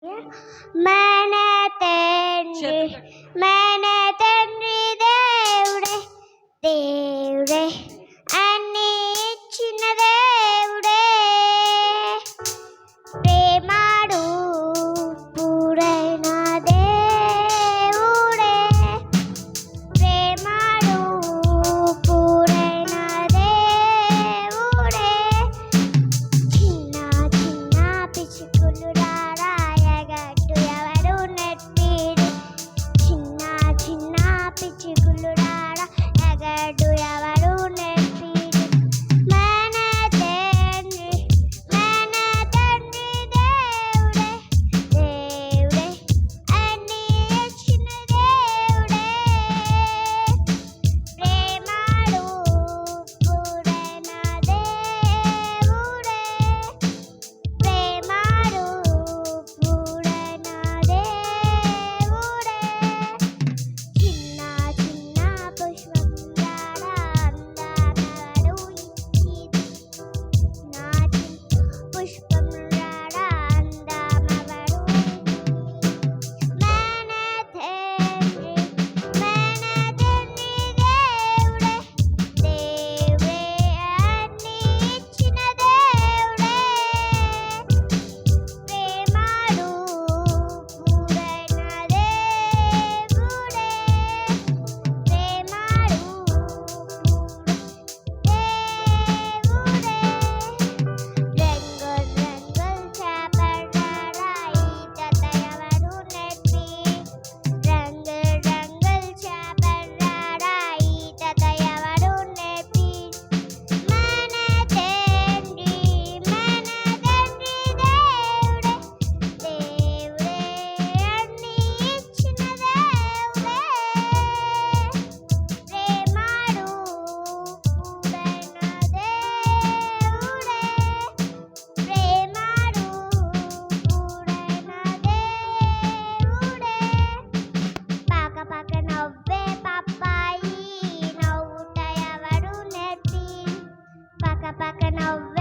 మన తండ్రి దేవుడే దేవుడే అన్ని ఇచ్చిన దేవుడే ప్రేమాడు పూరైన దేవుడే ప్రేమాడు పూరైన దేవుడే చిన్న చిన్న పిచ్చుకులు రాయగట్టు ఎవరు నెట్టిరి చిన్న చిన్న పిచ్చుకులు రాయగట్టు ఎవరు నెట్టిరి మన తండ్రి దేవుడే దేవుడే అన్ని ఇచ్చిన దేవుడే ప్రేమాడు పూరైన దేవుడే ప్రేమాడు పూరైన దేవుడే చిన్న చిన్న పుష్పం అందనవడు ఇచ్చిది నా చిన్న పుష్పం అందమవడు మన తండ్రి దేవుడే దేవుడే అన్ని ఇచ్చిన దేవుడే ప్రేమాడు పూరైన దేవుడే ప్రేమాడు దేవుడే రంగుల్ రంగుల్ చేపరారా ఈత దయవడు నెప్పి మన తండ్రి దేవుడే దేవుడే అన్ని ఇచ్చిన దేవుడే ప్రేమాడు పూరైన దేవుడే ప్రేమాడు పూరైన దేవుడే పక్క పక్క నవ్వే పప్పాయి నవ్వుట ఎవరు నెప్పి పక్క పక్క నవ్వే